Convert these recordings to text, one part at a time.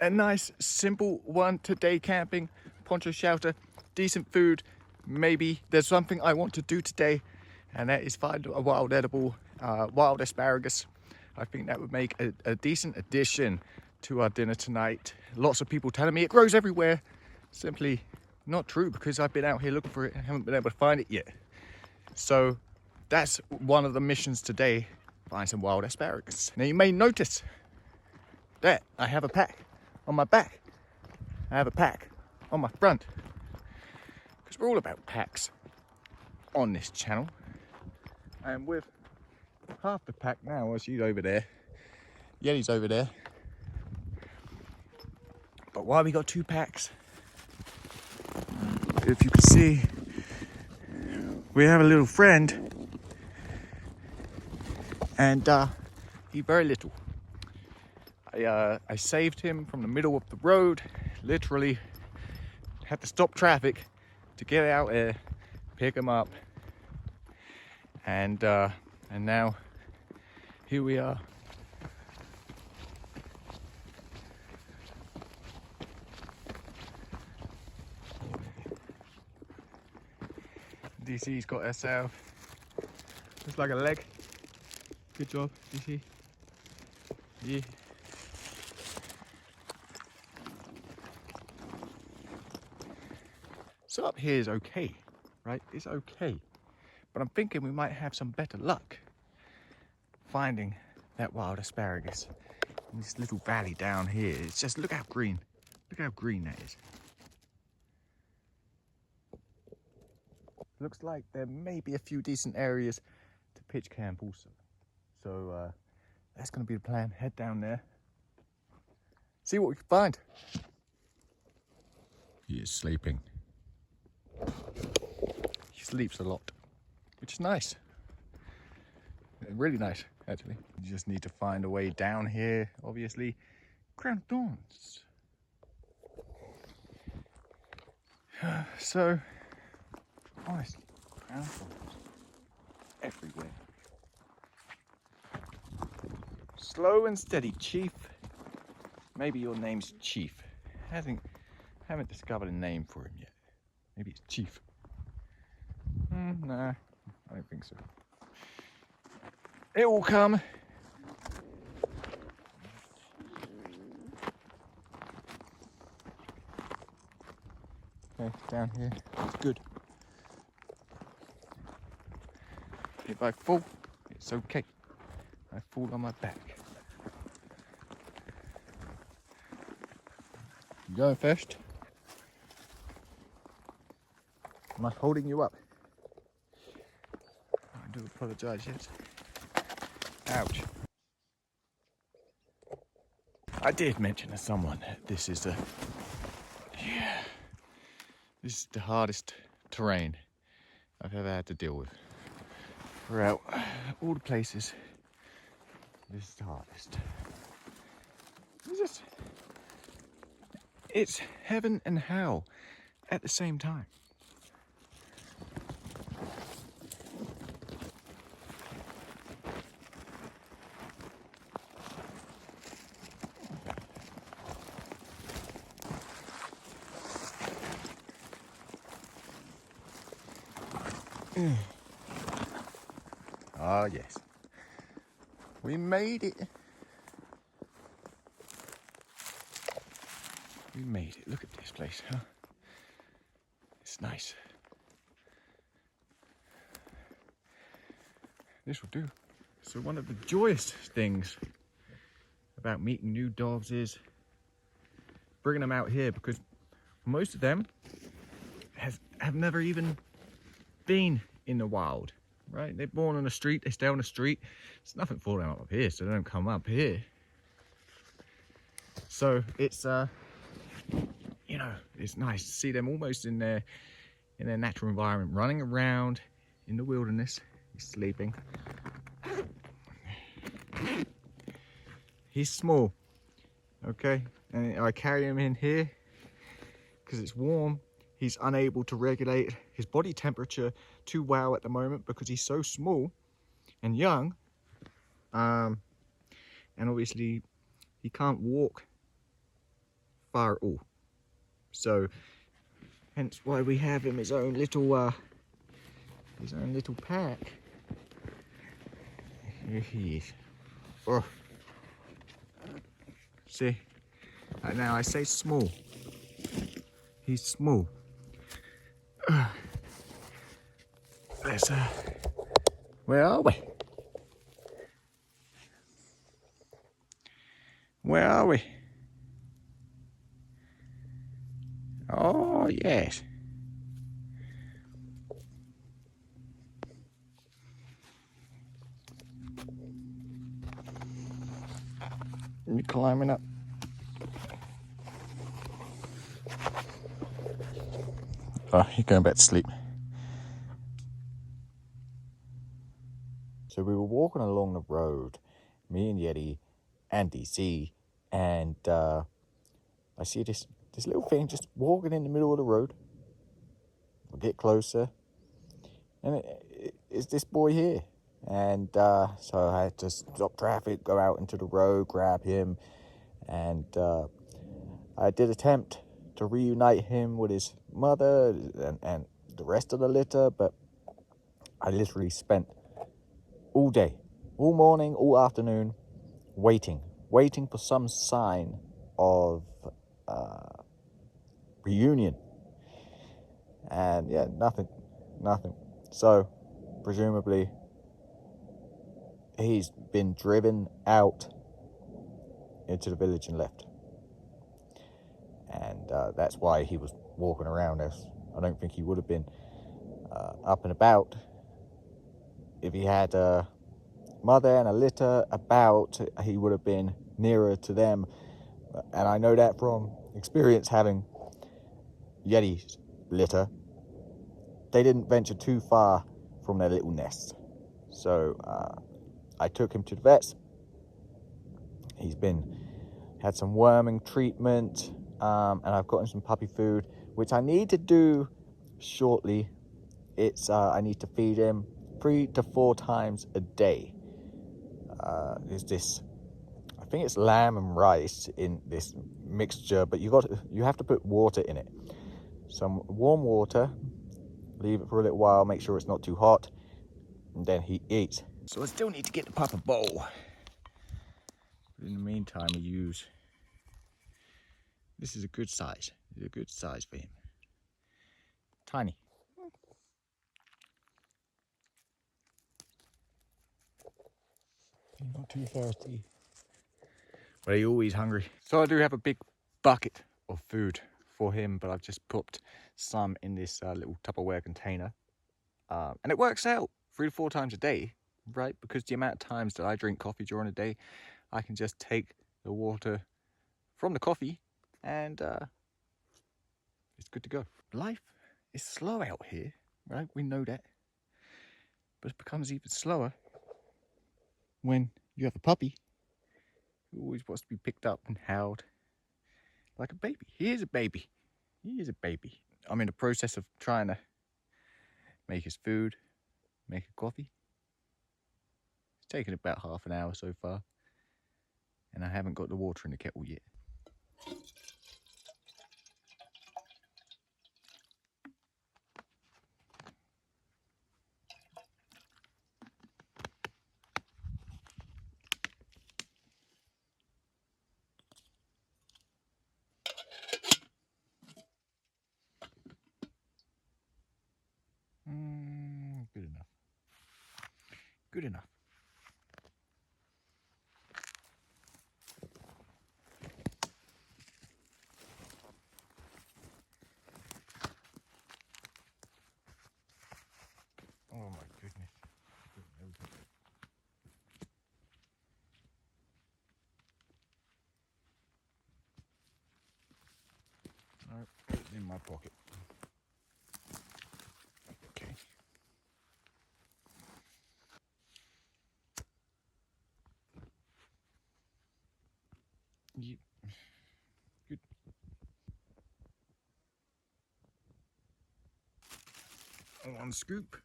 a nice simple one today, camping, poncho shelter, decent food. Maybe there's something I want to do today, and that is find a wild edible, wild asparagus. I think that would make a decent addition to our dinner tonight. Lots of people telling me it grows everywhere. Simply not true, because I've been out here looking for it and haven't been able to find it yet. So that's one of the missions today, find some wild asparagus. Now you may notice that I have a pack on my back. I have a pack on my front, because we're all about packs on this channel. And with half the pack now, as you over there, Yeti's over there. But why we got 2 packs? If you can see, we have a little friend, and he's very little. I saved him from the middle of the road. Literally had to stop traffic to get out there, pick him up, and now here we are. DC's got herself, looks like a leg. Good job, DC. Yeah. So up here is okay, right? It's okay. But I'm thinking we might have some better luck finding that wild asparagus in this little valley down here. It's just, look how green that is. Looks like there may be a few decent areas to pitch camp also. So that's gonna be the plan. Head down there, see what we can find. He is sleeping. He sleeps a lot, which is nice. Really nice, actually. You just need to find a way down here, obviously. Crown of Thorns. So, honestly, crown of thorns everywhere. Slow and steady, Chief. Maybe your name's Chief. Haven't discovered a name for him yet. Maybe it's Chief. Nah, I don't think so. It will come. Okay, down here, it's good. If I fall, it's okay. I fall on my back. You going first? Am I holding you up? I do apologise, yes. Ouch. I did mention to someone that this is the hardest terrain I've ever had to deal with. Throughout all the places, this is the hardest. It's heaven and hell at the same time. Ah, yes. We made it. We made it. Look at this place, huh? It's nice. This will do. So one of the joyous things about meeting new dogs is bringing them out here, because most of them have never even been in the wild, right? They're born on the street, they stay on the street. There's nothing for them up here, so they don't come up here. So it's you know, it's nice to see them almost in their natural environment, running around in the wilderness. He's sleeping. He's small, okay, and I carry him in here because it's warm. He's unable to regulate his body temperature too well at the moment because he's so small and young, and obviously he can't walk far at all. So hence why we have him his own little pack. Here he is. Oh. See, and now I say small. He's small. Let's where are we? Where are we? Oh yes. You're climbing up. Oh, you're going back to sleep. So we were walking along the road, me and Yeti and DC, and I see this little thing just walking in the middle of the road. We get closer, and it's this boy here. And so I had to stop traffic, go out into the road, grab him, and I did attempt to reunite him with his mother and the rest of the litter, but I literally spent all day, all morning, all afternoon, waiting for some sign of reunion. And yeah, nothing. So, presumably, he's been driven out into the village and left. And that's why he was walking around us. I don't think he would have been up and about if he had a mother and a litter about. He would have been nearer to them, and I know that from experience having Yeti's litter. They didn't venture too far from their little nest. So I took him to the vets. He's had some worming treatment, and I've got him some puppy food, which I need to do shortly. It's I need to feed him 3 to 4 times a day. There's this, I think it's lamb and rice in this mixture, but you have to put water in it. Some warm water, leave it for a little while, make sure it's not too hot, and then he eats. So I still need to get the pup a bowl. But in the meantime, this is a good size. It's a good size for him. Tiny. He's not too thirsty. But he's always hungry. So I do have a big bucket of food for him, but I've just put some in this little Tupperware container. And it works out 3 to 4 times a day, right? Because the amount of times that I drink coffee during the day, I can just take the water from the coffee and it's good to go. Life is slow out here, right? We know that. But it becomes even slower when you have a puppy who always wants to be picked up and held like a baby. He is a baby. He is a baby. I'm in the process of trying to make his food, make a coffee. It's taken about half an hour so far, and I haven't got the water in the kettle yet. Good enough. Good enough. Oh my goodness. Alright, put it in my pocket. Okay. Yeah. Good. One scoop.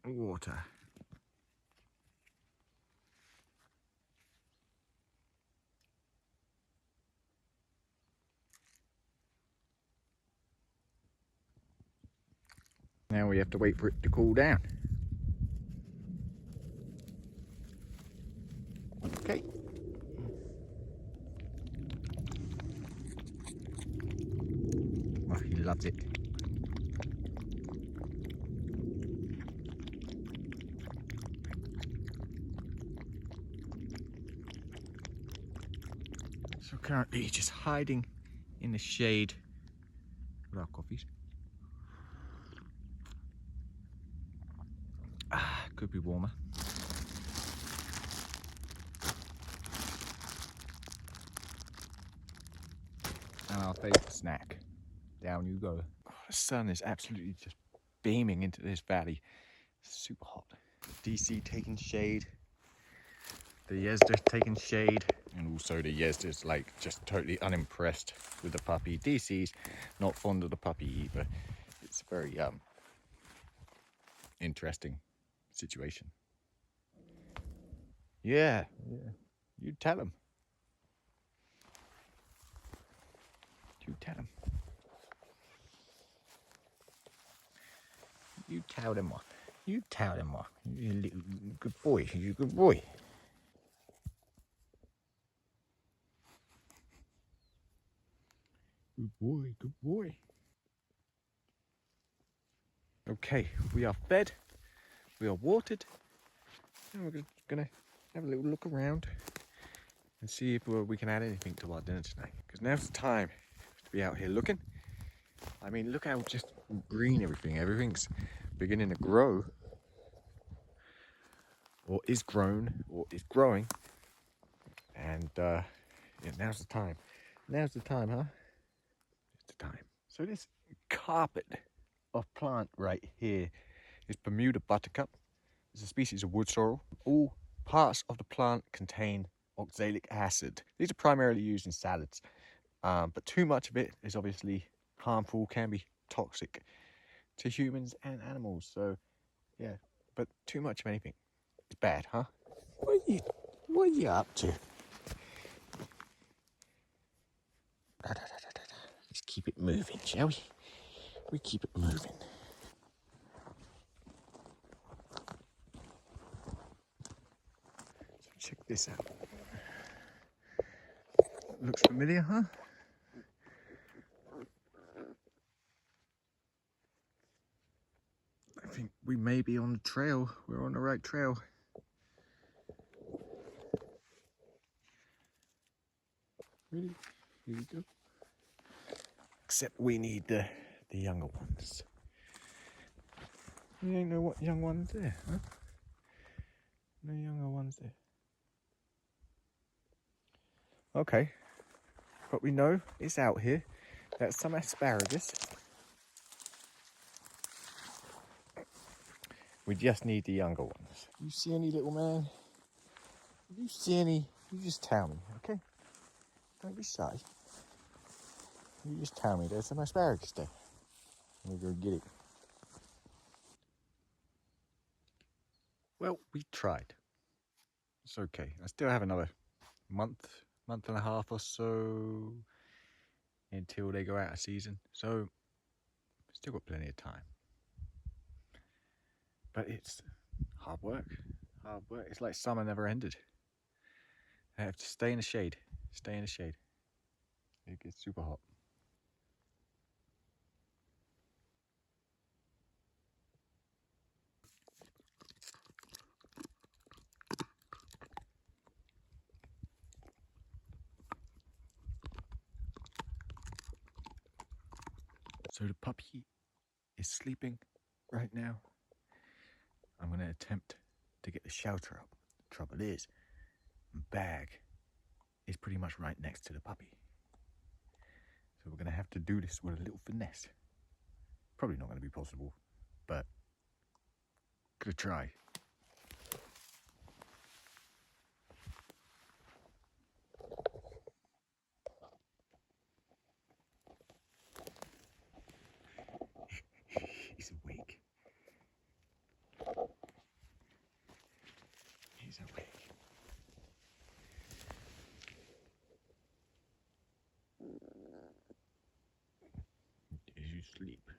Water. Now we have to wait for it to cool down. Okay. Oh, he loves it. So currently just hiding in the shade with our coffees. Could be warmer. And our favourite snack. Down you go. Oh, the sun is absolutely just beaming into this valley. It's super hot. DC taking shade. The Yezda taking shade. And also the Yezda's like just totally unimpressed with the puppy. DC's not fond of the puppy either. It's a very interesting situation. Yeah. You tell him. You tell him. You tell them off. You tell them off. You're a little good boy. You're a good boy. Good boy, good boy. Okay, we are fed. We are watered. And we're gonna have a little look around and see if we can add anything to our dinner tonight. Because now's the time to be out here looking. I mean, look how just green everything's beginning to grow, or is grown, or is growing. And yeah, now's the time. Now's the time, huh? It's the time. So this carpet of plant right here is Bermuda buttercup. It's a species of wood sorrel. All parts of the plant contain oxalic acid. These are primarily used in salads, but too much of it is obviously harmful, can be toxic to humans and animals. So yeah, but too much of anything is bad, huh? What are you up to? Let's keep it moving, shall we? We keep it moving. So check this out. Looks familiar, huh? I think we may be on the trail. We're on the right trail. Really? Here we go. Except we need the younger ones. You ain't know what young ones there, huh? No younger ones there. Okay. But we know it's out here. That's some asparagus. We just need the younger ones. You see any, little man? If you see any, you just tell me, okay? Don't be shy. You just tell me there's some asparagus there. We'll go get it. Well, we tried. It's okay. I still have another month and a half or so until they go out of season. So, still got plenty of time. But it's hard work. Hard work. It's like summer never ended. I have to stay in the shade. Stay in the shade. It gets super hot. So the puppy is sleeping right now. I'm going to attempt to get the shelter up. The trouble is, the bag is pretty much right next to the puppy. So we're going to have to do this with a little finesse. Probably not going to be possible, but gonna try. He's awake. He's awake. Is you sleep?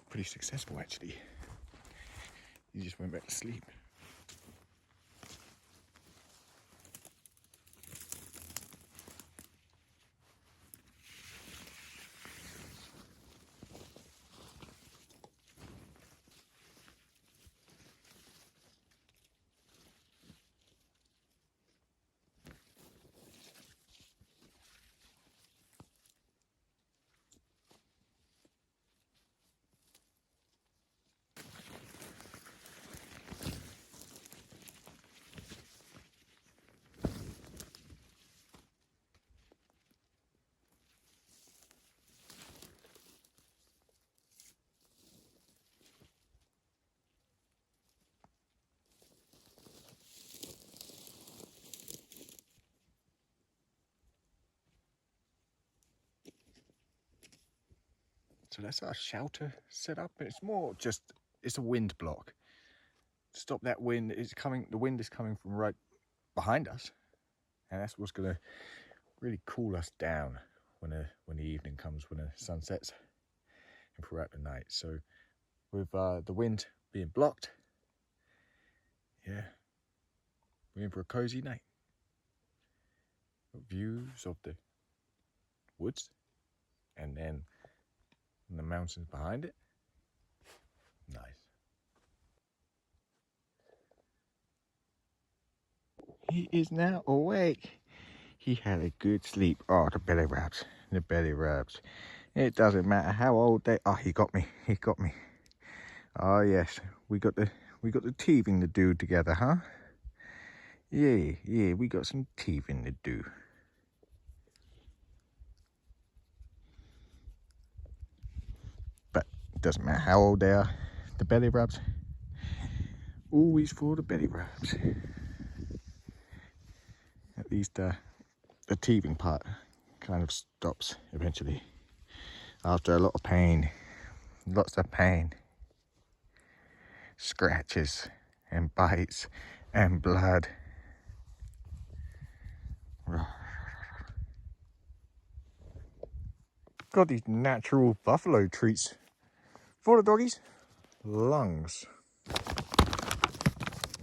pretty successful actually. He just went back to sleep. So that's our shelter set up. It's more just, it's a wind block. To stop that wind, the wind is coming from right behind us. And that's what's gonna really cool us down when the evening comes, when the sun sets and throughout the night. So with the wind being blocked, yeah, we're in for a cozy night. Views of the woods and then the mountains behind it. Nice. He is now awake. He had a good sleep. Oh, the belly rubs. The belly rubs. It doesn't matter how old they are. Oh, he got me. He got me. Oh yes. We got the teething to do together, huh? Yeah, we got some teething to do. But it doesn't matter how old they are. The belly rubs. Always for the belly rubs. At least the teething part kind of stops eventually. After a lot of pain. Lots of pain. Scratches and bites and blood. Got these natural buffalo treats for the doggies. Lungs.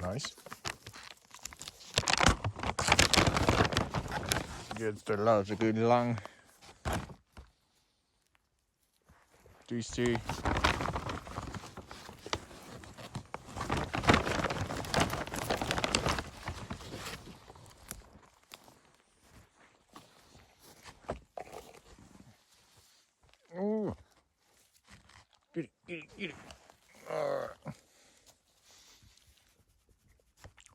Nice. Good, still loves a good lung. These two. Oh, get it.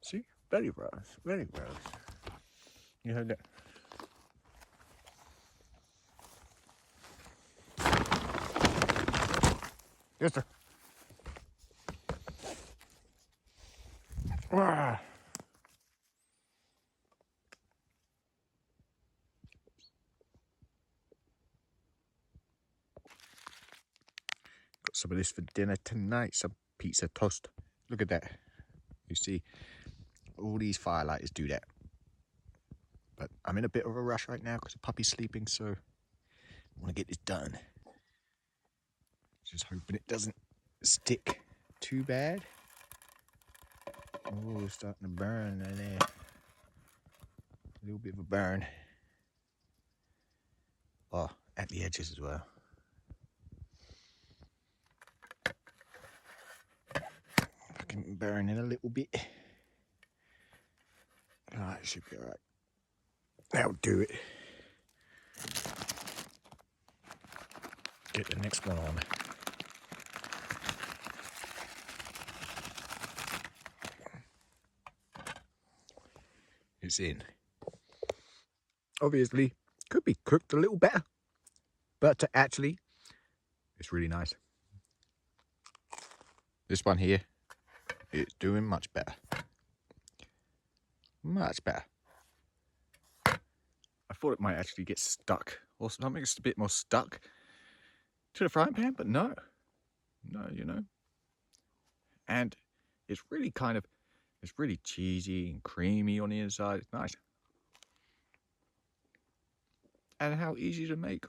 See, belly rubs. You heard that? Yes, sir. Ah. Got some of this for dinner tonight. Some pizza toast. Look at that. You see, all these firelighters do that. But I'm in a bit of a rush right now because the puppy's sleeping, so I want to get this done. Just hoping it doesn't stick too bad. Oh, it's starting to burn there. A little bit of a burn. Oh, at the edges as well. Fucking burning a little bit. Oh, it should be alright. That'll do it. Get the next one on. It's in. Obviously, could be cooked a little better, but actually, it's really nice. This one here, it's doing much better. Much better. I thought it might actually get stuck or something. It's a bit more stuck to the frying pan, but no, you know. And it's really it's really cheesy and creamy on the inside. It's nice. And how easy to make.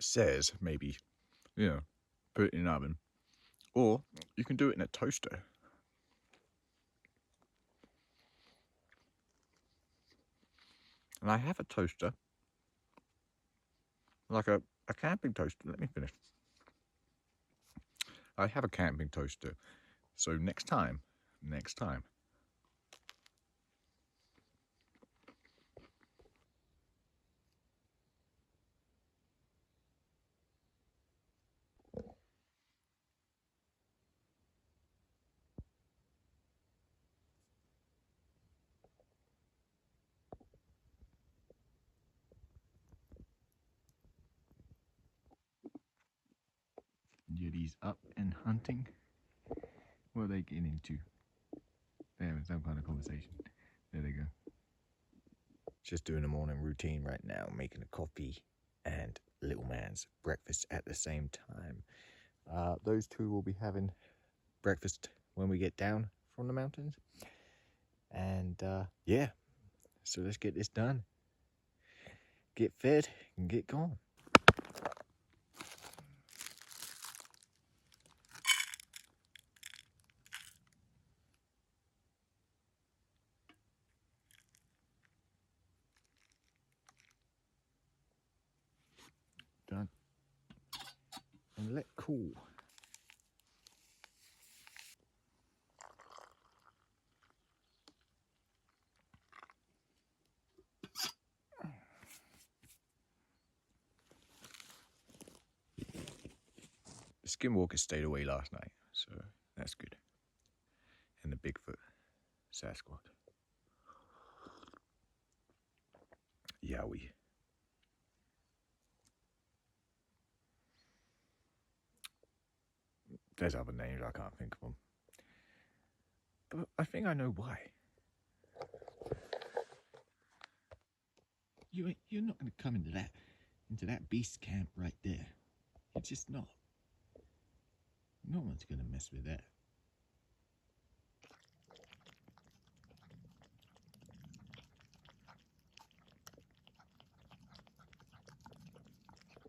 it says maybe, you know, put it in an oven, or you can do it in a toaster. And I have a toaster, like a camping toaster. Let me finish. I have a camping toaster. So next time. Yeti's up and hunting. What are they getting into? They're having some kind of conversation. There they go. Just doing a morning routine right now, making a coffee and little man's breakfast at the same time. Those two will be having breakfast when we get down from the mountains. And yeah, so let's get this done. Get fed and get gone. Done. And let cool. The skinwalker stayed away last night, so that's good. And the Bigfoot, Sasquatch. Yowie. There's other names, I can't think of them. But I think I know why. You're not going to come into that beast camp right there. You're just not. No one's going to mess with that.